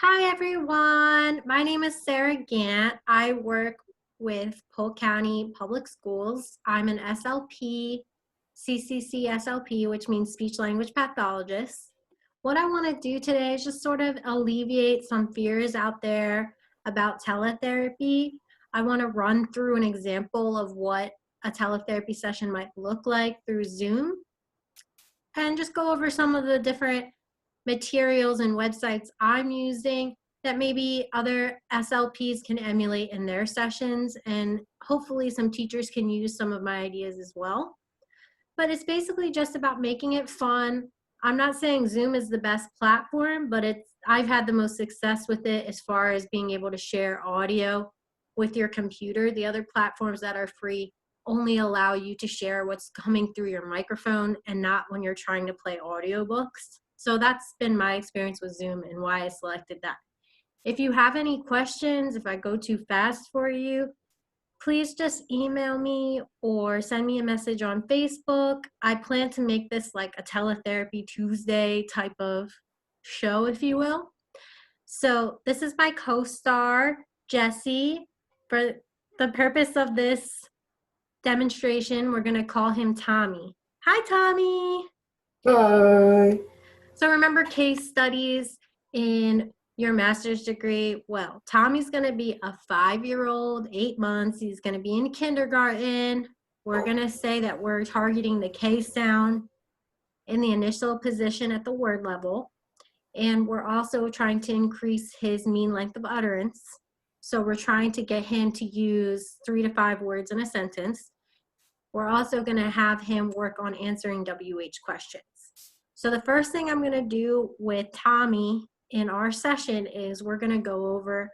Hi everyone, my name is Sarah Gant. I work with Polk County Public Schools. I'm an SLP, CCC-SLP, which means speech language pathologist. What I want to do today is just sort of alleviate some fears out there about teletherapy. I want to run through an example of what a teletherapy session might look like through Zoom and just go over some of the different materials and websites I'm using that maybe other SLPs can emulate in their sessions, and hopefully some teachers can use some of my ideas as well. But it's basically just about making it fun. I'm not saying Zoom is the best platform, but I've had the most success with it as far as being able to share audio with your computer. The other platforms that are free only allow you to share what's coming through your microphone and not when you're trying to play audiobooks. So that's been my experience with Zoom and why I selected that. If you have any questions, if I go too fast for you, please just email me or send me a message on Facebook. I plan to make this like a Teletherapy Tuesday type of show, if you will. So this is my co-star, Jesse. For the purpose of this demonstration, we're going to call him Tommy. Hi, Tommy. Hi. So remember case studies in your master's degree? Well, Tommy's going to be a 5-year-old, 8 months. He's going to be in kindergarten. We're going to say that we're targeting the K sound in the initial position at the word level. And we're also trying to increase his mean length of utterance. So we're trying to get him to use 3 to 5 words in a sentence. We're also going to have him work on answering WH questions. So the first thing I'm going to do with Tommy in our session is we're going to go over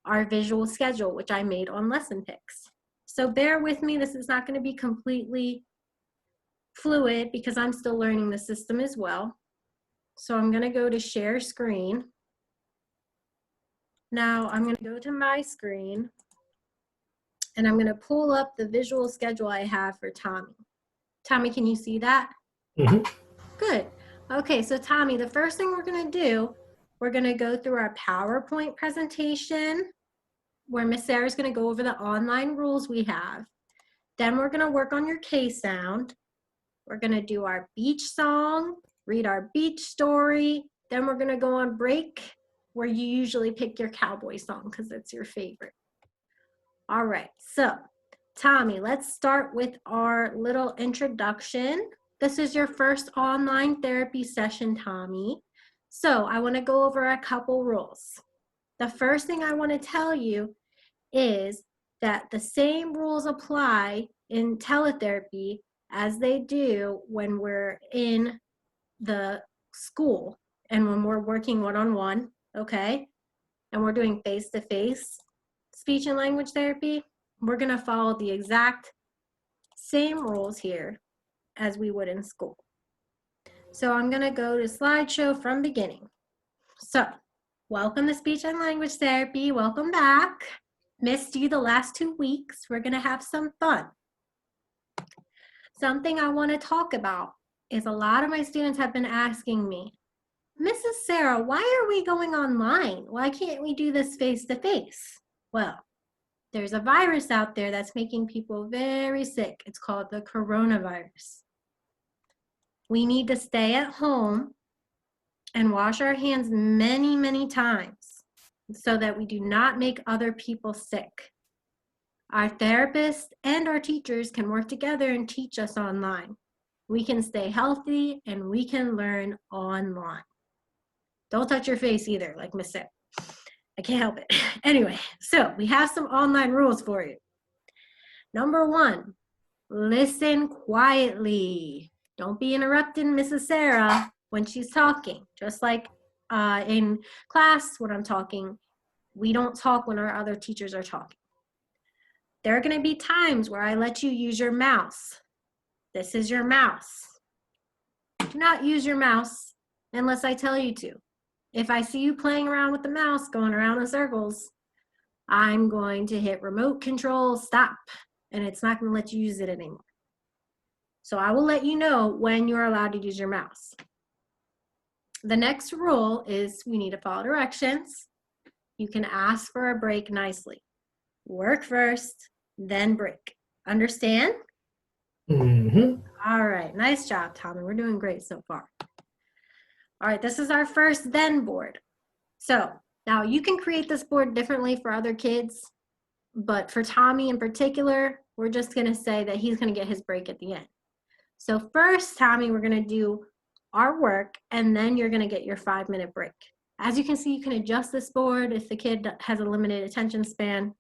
our visual schedule, which I made on Lesson Picks. So bear with me. This is not going to be completely fluid because I'm still learning the system as well. So I'm going to go to share screen. Now I'm going to go to my screen and I'm going to pull up the visual schedule I have for Tommy. Tommy, can you see that? Mm-hmm. Good. Okay, so Tommy, the first thing we're going to do, we're going to go through our PowerPoint presentation where Miss Sarah's going to go over the online rules we have. Then we're going to work on your K sound. We're going to do our beach song, read our beach story. Then we're going to go on break where you usually pick your cowboy song because it's your favorite. All right, so Tommy, let's start with our little introduction. This is your first online therapy session, Tommy. So I want to go over a couple rules. The first thing I want to tell you is that the same rules apply in teletherapy as they do when we're in the school and when we're working one-on-one, okay? And we're doing face-to-face speech and language therapy. We're going to follow the exact same rules here as we would in school. So I'm going to go to slideshow from beginning. So welcome to speech and language therapy. Welcome back. Missed you the last 2 weeks. We're going to have some fun. Something I want to talk about is a lot of my students have been asking me, Mrs. Sarah, why are we going online? Why can't we do this face-to-face? Well, there's a virus out there that's making people very sick. It's called the coronavirus. We need to stay at home and wash our hands many, many times so that we do not make other people sick. Our therapists and our teachers can work together and teach us online. We can stay healthy and we can learn online. Don't touch your face either, like Miss Sarah. I can't help it. Anyway, so we have some online rules for you. Number 1, listen quietly. Don't be interrupting Mrs. Sarah when she's talking. Just like in class when I'm talking, we don't talk when our other teachers are talking. There are going to be times where I let you use your mouse. This is your mouse. Do not use your mouse unless I tell you to. If I see you playing around with the mouse, going around in circles, I'm going to hit remote control stop, and it's not going to let you use it anymore. So I will let you know when you're allowed to use your mouse. The next rule is we need to follow directions. You can ask for a break nicely. Work first, then break. Understand? Mm-hmm. All right, nice job, Tommy. We're doing great so far. All right, this is our first then board. So now you can create this board differently for other kids, but for Tommy in particular, we're just gonna say that he's gonna get his break at the end. So first, Tommy, we're gonna do our work, and then you're gonna get your 5-minute break. As you can see, you can adjust this board. If the kid has a limited attention span,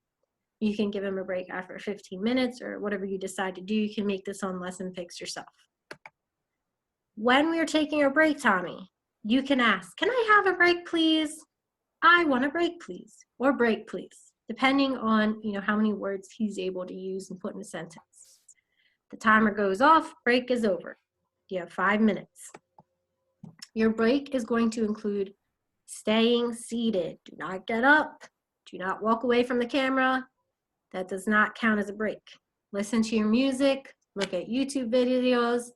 you can give him a break after 15 minutes or whatever you decide to do. You can make this on lesson picks yourself. When we are taking a break, Tommy, you can ask, can I have a break, please? I want a break, please, or break, please, depending on how many words he's able to use and put in a sentence. The timer goes off, break is over. You have 5 minutes. Your break is going to include staying seated. Do not get up. Do not walk away from the camera. That does not count as a break. Listen to your music, look at YouTube videos,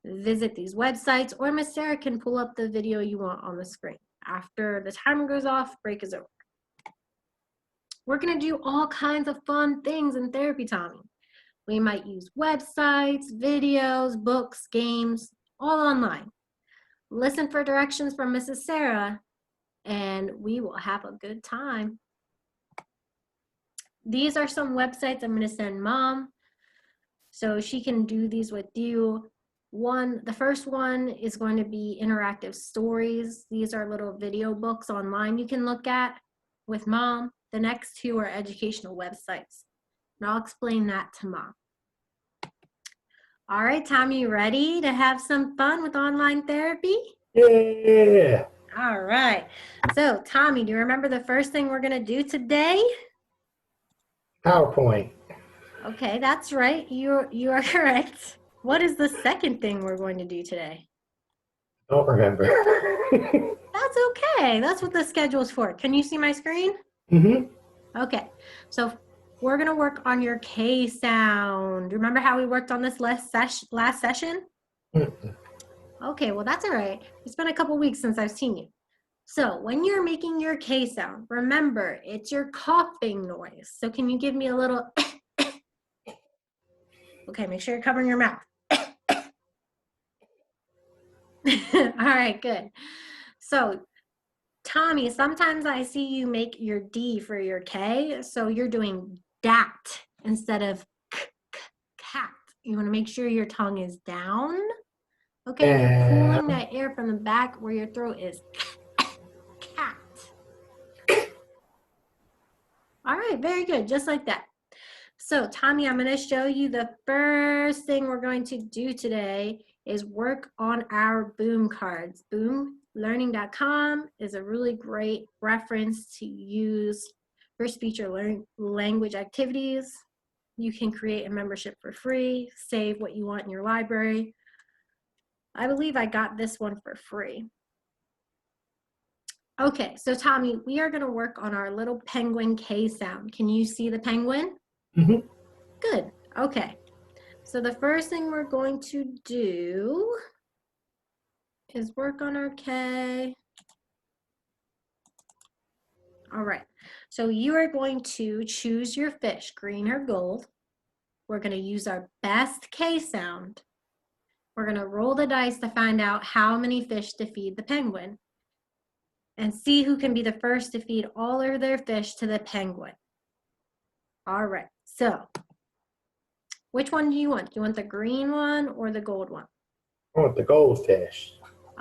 visit these websites, or Miss Sarah can pull up the video you want on the screen. After the timer goes off, break is over. We're gonna do all kinds of fun things in therapy, Tommy. We might use websites, videos, books, games, all online. Listen for directions from Mrs. Sarah, and we will have a good time. These are some websites I'm gonna send Mom so she can do these with you. The first one is going to be interactive stories. These are little video books online you can look at with Mom. The next two are educational websites. And I'll explain that to Mom. All right, Tommy, you ready to have some fun with online therapy? Yeah. All right. So, Tommy, do you remember the first thing we're going to do today? PowerPoint. Okay, that's right. You are correct. What is the second thing we're going to do today? Don't remember. That's okay. That's what the schedule is for. Can you see my screen? Mm-hmm. Okay. So we're going to work on your K sound. Remember how we worked on this last session? Mm-hmm. Okay, well, that's all right. It's been a couple weeks since I've seen you. So when you're making your K sound, remember, it's your coughing noise. So can you give me a little... Okay, make sure you're covering your mouth. All right, good. So, Tommy, sometimes I see you make your D for your K, so you're doing dat instead of cat. You want to make sure your tongue is down. Okay, and you're pulling that air from the back where your throat is. Cat. All right, very good, just like that. So, Tommy, I'm going to show you the first thing we're going to do today is work on our boom cards. Boomlearning.com is a really great reference to use for speech or language activities. You can create a membership for free, save what you want in your library. I believe I got this one for free. Okay, so Tommy, we are going to work on our little penguin K sound. Can you see the penguin? Mm-hmm. Good. Okay. So the first thing we're going to do is work on our K. All right. So you are going to choose your fish, green or gold. We're going to use our best K sound. We're going to roll the dice to find out how many fish to feed the penguin and see who can be the first to feed all of their fish to the penguin. All right. So which one do you want? Do you want the green one or the gold one? I want the goldfish.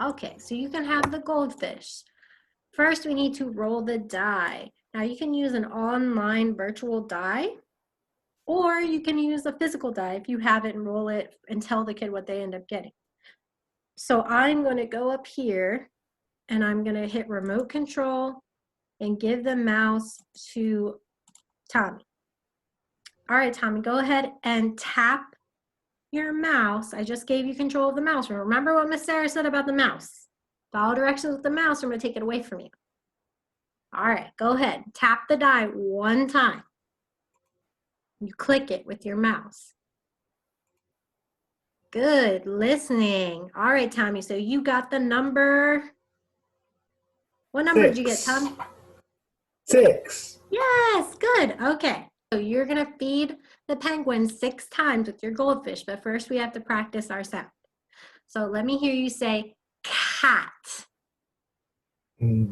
Okay, so you can have the goldfish. First, we need to roll the die. Now, you can use an online virtual die, or you can use a physical die if you have it and roll it and tell the kid what they end up getting. So I'm going to go up here, and I'm going to hit remote control and give the mouse to Tommy. All right, Tommy, go ahead and tap your mouse. I just gave you control of the mouse. Remember what Miss Sarah said about the mouse. Follow directions with the mouse, or I'm going to take it away from you. All right, go ahead. Tap the die one time. You click it with your mouse. Good, listening. All right, Tommy, so you got the number What number did you get, 6. Tommy? 6. Yes, good. Okay. So you're going to feed the penguin 6 times with your goldfish, but first we have to practice our sound. So let me hear you say cat.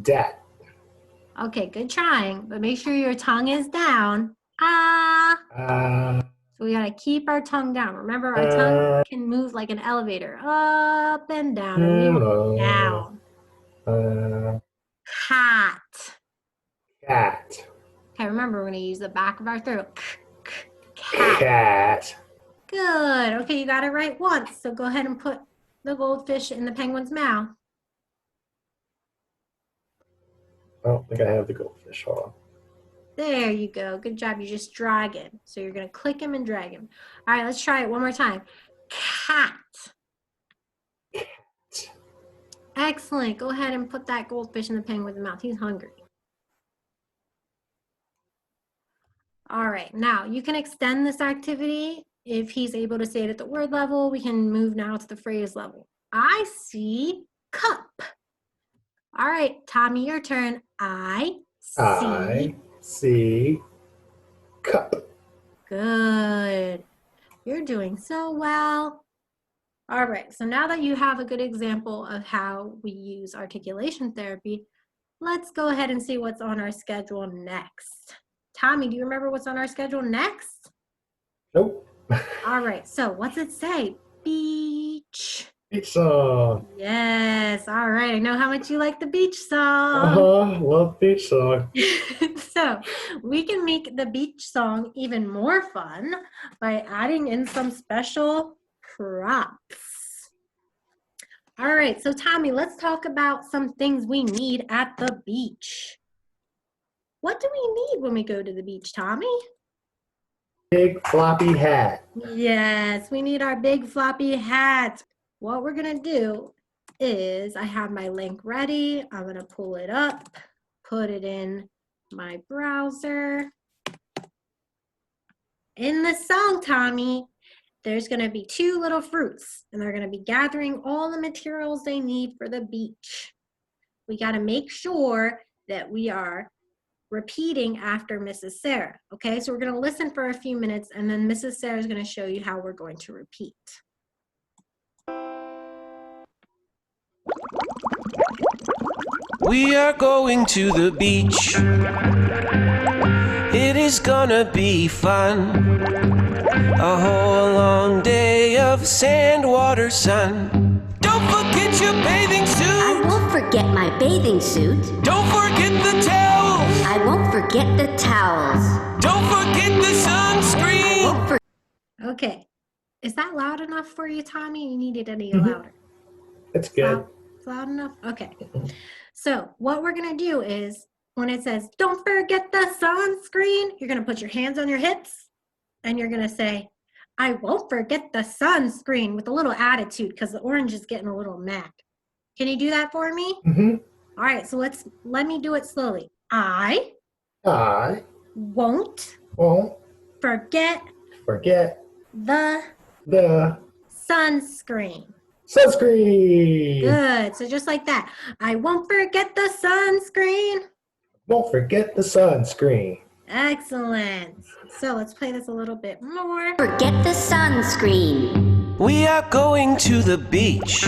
Dat. Okay, good trying, but make sure your tongue is down. Ah. So we got to keep our tongue down. Remember, our tongue can move like an elevator, up and down, and we want down. Cat. Cat. Okay, remember, we're going to use the back of our throat. Cat. Good. Okay, you got it right once. So go ahead and put the goldfish in the penguin's mouth. I don't think I have the goldfish. Hold on. There you go. Good job. You just drag him. So you're going to click him and drag him. All right, let's try it one more time. Cat. Cat. Excellent. Go ahead and put that goldfish in the penguin's mouth. He's hungry. All right, now you can extend this activity. If he's able to say it at the word level, we can move now to the phrase level. I see cup. All right, Tommy, your turn. I see cup. Good. You're doing so well. All right, so now that you have a good example of how we use articulation therapy, let's go ahead and see what's on our schedule next. Tommy, do you remember what's on our schedule next? Nope. All right, so what's it say? Beach. Beach song. Yes, all right. I know how much you like the beach song. Love beach song. So we can make the beach song even more fun by adding in some special props. All right, so Tommy, let's talk about some things we need at the beach. What do we need when we go to the beach, Tommy? Big floppy hat. Yes, we need our big floppy hat. What we're gonna do is, I have my link ready. I'm gonna pull it up, put it in my browser. In the song, Tommy, there's gonna be 2 little fruits, and they're gonna be gathering all the materials they need for the beach. We gotta make sure that we are repeating after Mrs. Sarah. Okay, so we're going to listen for a few minutes, and then Mrs. Sarah is going to show you how we're going to repeat. We are going to the beach. It is gonna be fun. A whole long day of sand, water, sun. Don't forget your bathing suit. I won't forget my bathing suit. Don't forget the towels. I won't forget the towels. Don't forget the sunscreen. Okay, is that loud enough for you, Tommy? You need it any louder? It's good. It's loud enough? Okay. So what we're going to do is, when it says, don't forget the sunscreen, you're going to put your hands on your hips, and you're going to say, I won't forget the sunscreen, with a little attitude, because the orange is getting a little mad. Can you do that for me? Mm-hmm. All right, so let me do it slowly. I won't forget the sunscreen. Sunscreen. Good. So just like that. I won't forget the sunscreen. Won't forget the sunscreen. Excellent. So let's play this a little bit more. Forget the sunscreen. We are going to the beach.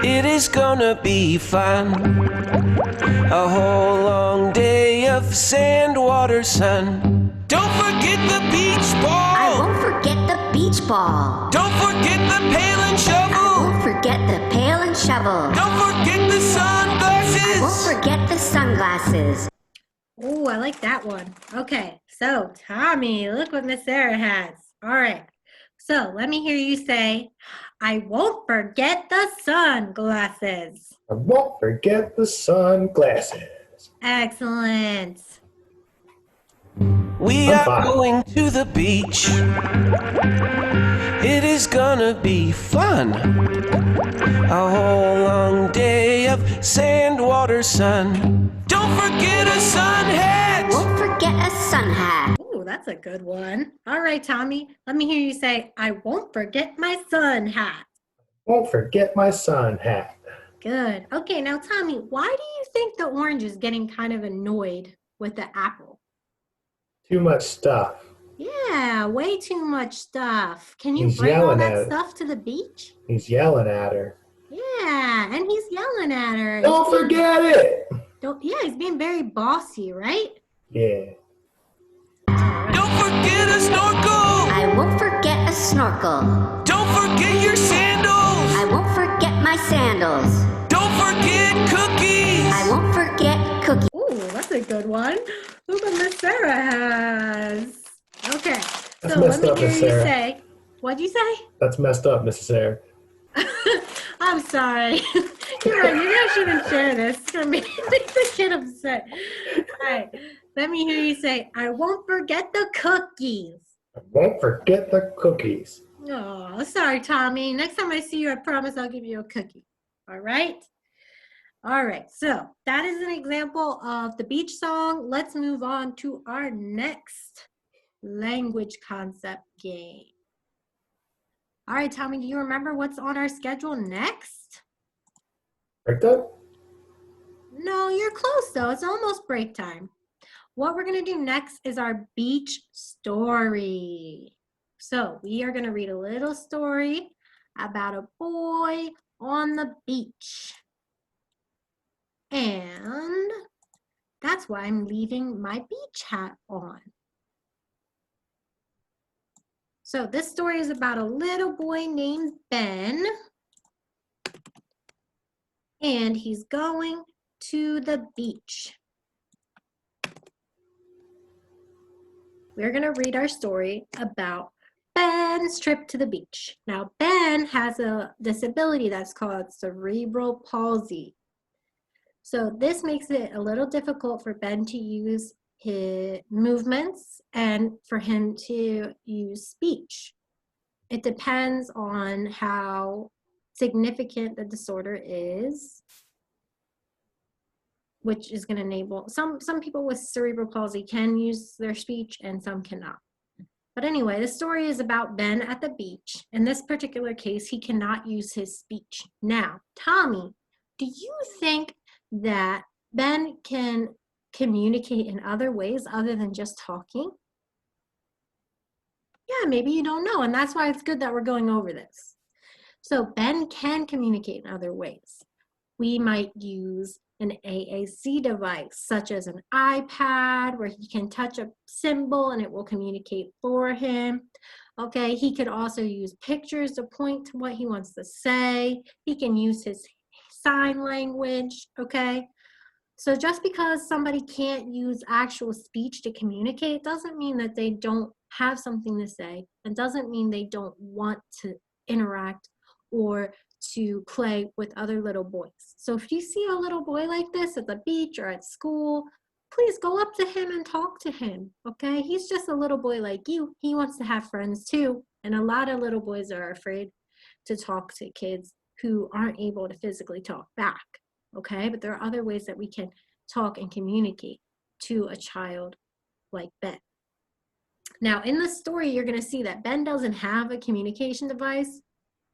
It is gonna be fun. A whole long day of sand, water, sun. Don't forget the beach ball. I won't forget the beach ball. Don't forget the pail and shovel. I won't forget the pail and shovel. Don't forget the sunglasses. I won't forget the sunglasses. Oh, I like that one. Okay, so Tommy, look what Miss Sarah has. All right, so let me hear you say, I won't forget the sunglasses. I won't forget the sunglasses. Excellent. We are going to the beach. It is gonna be fun. A whole long day of sand, water, sun. Don't forget a sun hat. I won't forget a sun hat. Ooh, that's a good one. All right, Tommy, let me hear you say, I won't forget my sun hat. Won't forget my sun hat. Good. Okay, now Tommy, why do you think the orange is getting kind of annoyed with the apple? Too much stuff. Yeah, way too much stuff. Can you He's bring all yelling at that it. stuff to the beach? He's yelling at her. Yeah, and he's yelling at her. Don't forget it. Yeah, he's being very bossy, right? Yeah. Don't forget a snorkel. I won't forget a snorkel. Don't forget your sandals. I won't forget my sandals. Don't forget cookies. I won't forget cookies. Ooh, that's a good one. Look what Miss Sarah has. Okay, That's so let messed me up, hear Miss you Sarah. say. What'd you say? That's messed up, Mrs. Sarah. I'm sorry. You're right. Maybe I shouldn't share this. It's gonna make the kid upset. All right. Let me hear you say, I won't forget the cookies. I won't forget the cookies. Oh, sorry, Tommy. Next time I see you, I promise I'll give you a cookie. All right? All right. So that is an example of the beach song. Let's move on to our next language concept game. All right, Tommy, do you remember what's on our schedule next? Break that? No, you're close though. It's almost break time. What we're going to do next is our beach story. So we are going to read a little story about a boy on the beach. And that's why I'm leaving my beach hat on. So this story is about a little boy named Ben. And he's going to the beach. We're going to read our story about Ben's trip to the beach. Now, Ben has a disability that's called cerebral palsy. So this makes it a little difficult for Ben to use his movements and for him to use speech. It depends on how significant the disorder is, which is going to enable some people with cerebral palsy can use their speech and some cannot. But anyway, the story is about Ben at the beach. In this particular case, he cannot use his speech. Now, Tommy, do you think that Ben can communicate in other ways other than just talking? Yeah, maybe you don't know, and that's why it's good that we're going over this. So Ben can communicate in other ways. We might use an AAC device, such as an iPad, where he can touch a symbol and it will communicate for him. Okay, he could also use pictures to point to what he wants to say. He can use his sign language, okay? So just because somebody can't use actual speech to communicate doesn't mean that they don't have something to say, and doesn't mean they don't want to interact or to play with other little boys. So if you see a little boy like this at the beach or at school, please go up to him and talk to him, okay? He's just a little boy like you. He wants to have friends too. And a lot of little boys are afraid to talk to kids who aren't able to physically talk back, okay? But there are other ways that we can talk and communicate to a child like Ben. Now, in the story, you're gonna see that Ben doesn't have a communication device,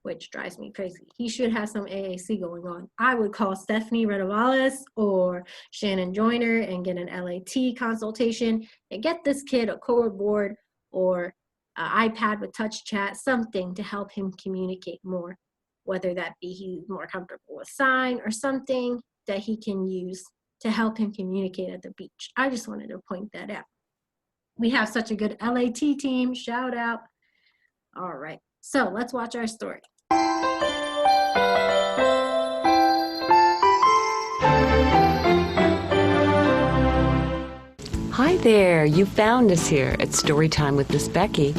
which drives me crazy. He should have some AAC going on. I would call Stephanie Renovales or Shannon Joyner and get an LAT consultation and get this kid a cord board or an iPad with touch chat, something to help him communicate more, whether that be he's more comfortable with sign or something that he can use to help him communicate at the beach. I just wanted to point that out. We have such a good LAT team, shout out. All right, so let's watch our story. Hi there, you found us here at Storytime with Miss Becky.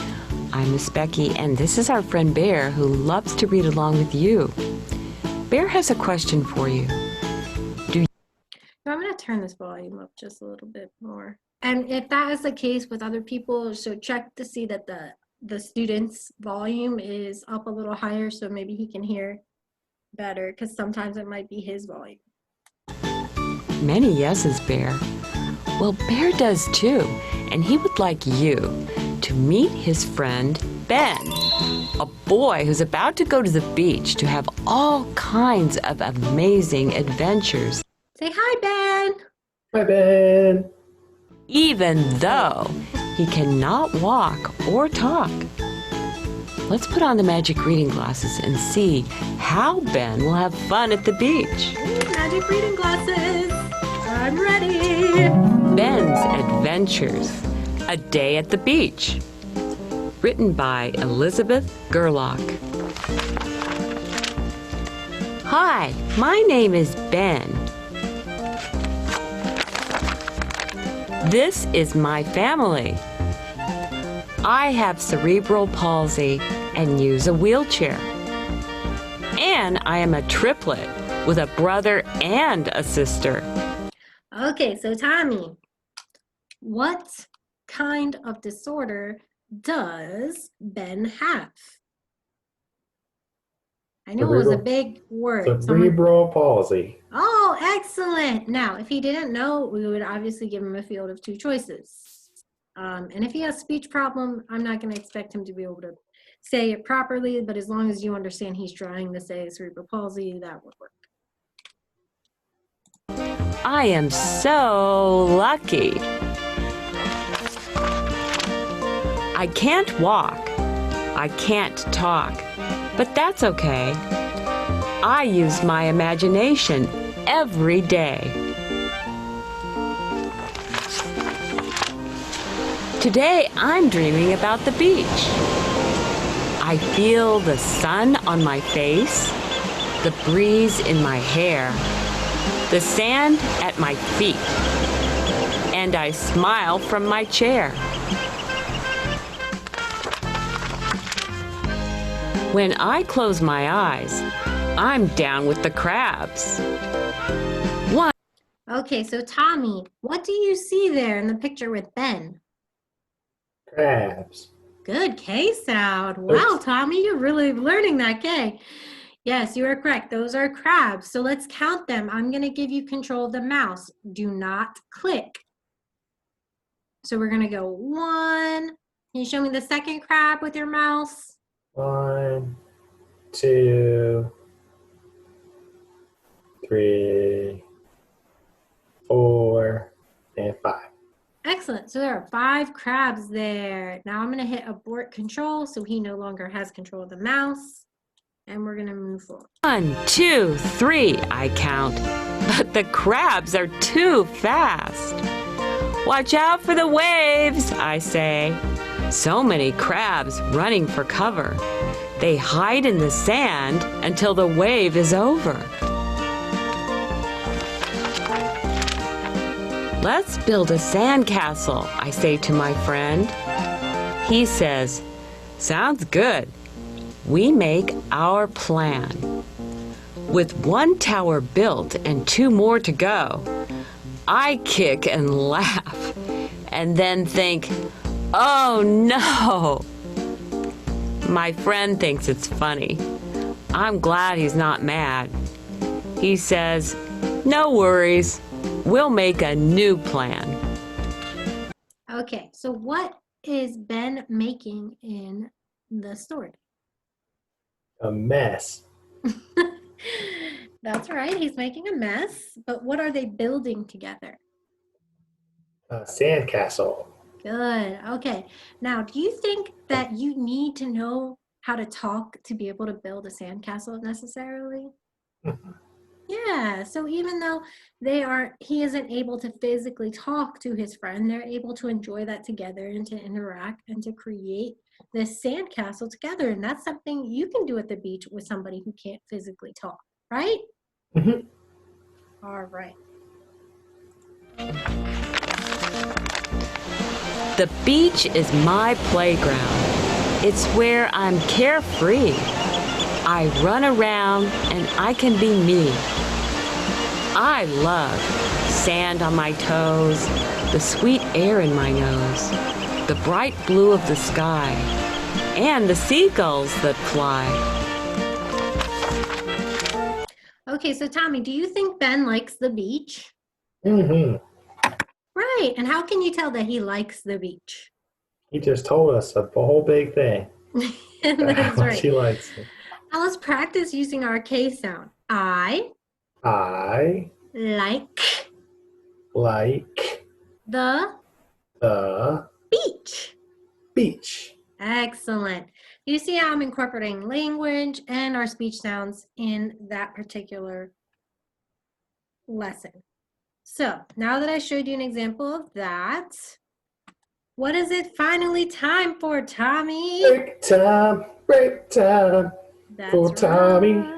I'm Miss Becky, and this is our friend Bear, who loves to read along with you. Bear has a question for you. I'm going to turn this volume up just a little bit more. And if that is the case with other people, so check to see that the student's volume is up a little higher, so maybe he can hear better, because sometimes it might be his volume. Many yeses, Bear. Well, Bear does too, and he would like you to meet his friend Ben, a boy who's about to go to the beach to have all kinds of amazing adventures, Say hi, Ben. Hi, Ben. even though he cannot walk or talk. Let's put on the magic reading glasses and see how Ben will have fun at the beach. Magic reading glasses. I'm ready. Ben's Adventures, A Day at the Beach. Written by Elizabeth Gerlach. Hi, my name is Ben. This is my family. I have cerebral palsy and use a wheelchair. And I am a triplet with a brother and a sister. Okay, so Tommy, what kind of disorder does Ben have? I know it was a big word. Cerebral palsy. Oh, excellent. Now, if he didn't know, we would obviously give him a field of two choices. And if he has speech problem, I'm not going to expect him to be able to say it properly, but as long as you understand he's trying to say cerebral palsy, that would work. I am so lucky. I can't walk. I can't talk. But that's okay. I use my imagination every day. Today I'm dreaming about the beach. I feel the sun on my face, the breeze in my hair, the sand at my feet, and I smile from my chair. When I close my eyes, I'm down with the crabs. Okay, so Tommy, what do you see there in the picture with Ben? Crabs. Good K sound. Wow, Tommy, you're really learning that K. Yes, you are correct. Those are crabs. So let's count them. I'm going to give you control of the mouse. Do not click. So we're going to go 1. Can you show me the second crab with your mouse? 1, 2, 3, 4, and 5. Excellent. So there are 5 crabs there. Now I'm going to hit abort control so he no longer has control of the mouse. And we're going to move forward. 1, 2, 3, I count. But the crabs are too fast. Watch out for the waves, I say. So many crabs running for cover. They hide in the sand until the wave is over. Let's build a sandcastle, I say to my friend. He says, sounds good. We make our plan. With 1 tower built and 2 more to go, I kick and laugh and then think, oh no! My friend thinks it's funny. I'm glad he's not mad. He says, no worries, we'll make a new plan. Okay, so what is Ben making in the story? A mess. That's right, he's making a mess, but what are they building together? A sandcastle. Good, okay. Now, do you think that you need to know how to talk to be able to build a sandcastle necessarily? Yeah, so even though he isn't able to physically talk to his friend, they're able to enjoy that together and to interact and to create this sandcastle together. And that's something you can do at the beach with somebody who can't physically talk, right? Mm-hmm. All right. The beach is my playground. It's where I'm carefree. I run around and I can be me. I love sand on my toes, the sweet air in my nose, the bright blue of the sky, and the seagulls that fly. Okay, so Tommy, do you think Ben likes the beach? Mm-hmm. Right, and how can you tell that he likes the beach? He just told us a whole big thing. That's How right. she likes it. Now let's practice using our K sound. I I like like the the beach. beach. Excellent. You see how I'm incorporating language and our speech sounds in that particular lesson. So now that I showed you an example of that, what is it finally time for, Tommy? Break time That's for Tommy. right.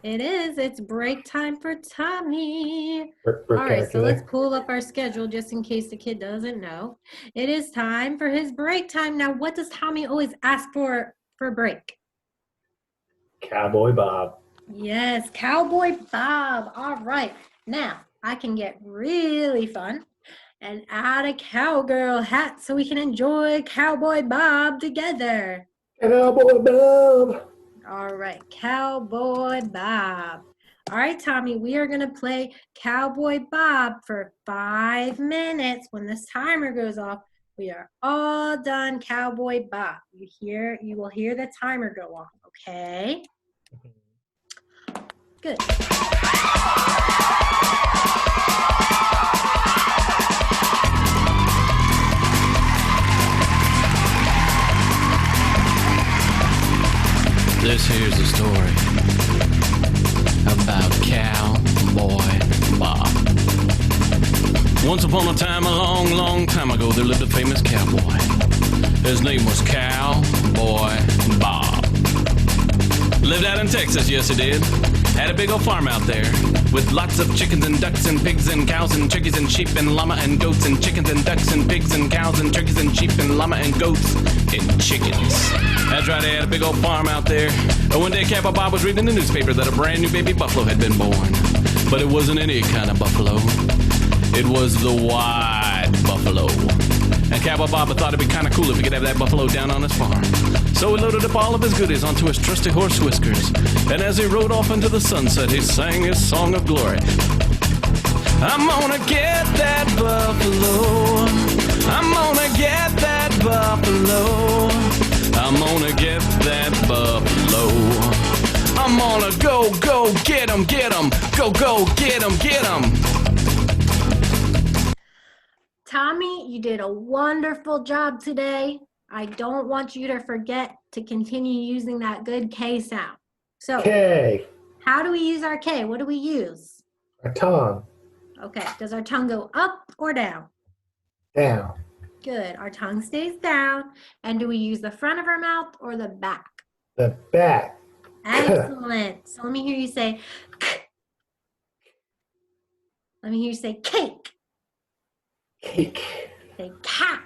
It is. It's break time for Tommy. Break All right, character so let's there. pull up our schedule just in case the kid doesn't know. It is time for his break time. Now, what does Tommy always ask for a break? Cowboy Bob. Yes, Cowboy Bob. All right. Now, I can get really fun and add a cowgirl hat so we can enjoy Cowboy Bob together. Cowboy Bob. All right, Cowboy Bob. All right, Tommy, we are going to play Cowboy Bob for 5 minutes. When this timer goes off, we are all done Cowboy Bob. You will hear the timer go off, okay? Good. This here's a story about Cowboy Bob. Once upon a time, a long, long time ago, there lived a famous cowboy. His name was Cowboy Bob. Lived out in Texas, yes he did. Had a big old farm out there with lots of chickens and ducks and pigs and cows and turkeys and sheep and llama and goats and chickens and ducks and pigs and cows and turkeys and sheep and llama and goats and chickens. That's right, they had a big old farm out there. And one day Cowboy Bob was reading the newspaper that a brand new baby buffalo had been born. But it wasn't any kind of buffalo. It was the white buffalo. And Cowboy Bob thought it'd be kind of cool if he could have that buffalo down on his farm. So he loaded up all of his goodies onto his trusty horse Whiskers. And as he rode off into the sunset, he sang his song of glory. I'm gonna get that buffalo. I'm gonna get that buffalo. I'm gonna get that buffalo. I'm gonna go get him, go get him, get him. Tommy, you did a wonderful job today. I don't want you to forget to continue using that good K sound. So, K. how do we use our K? What do we use? Our tongue. Okay, does our tongue go up or down? Down. Good, our tongue stays down. And do we use the front of our mouth or the back? The back. Excellent. So let me hear you say, k. Let me hear you say cake. Cake. Say cat.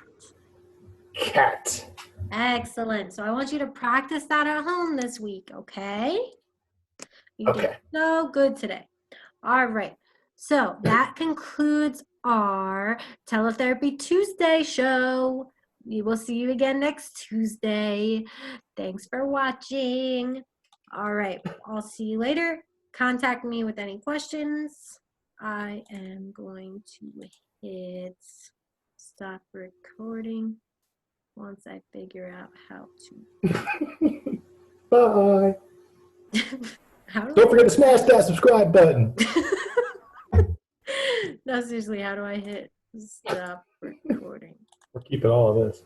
Cat. Excellent. So I want you to practice that at home this week, okay? You did Okay. so good today. All right. So that concludes our Teletherapy Tuesday show. We will see you again next Tuesday. Thanks for watching. All right. I'll see you later. Contact me with any questions. I am going to hit stop recording once I figure out how to. Bye. How do Don't forget to smash that subscribe button. No, seriously, how do I hit stop recording? We're keeping all of this.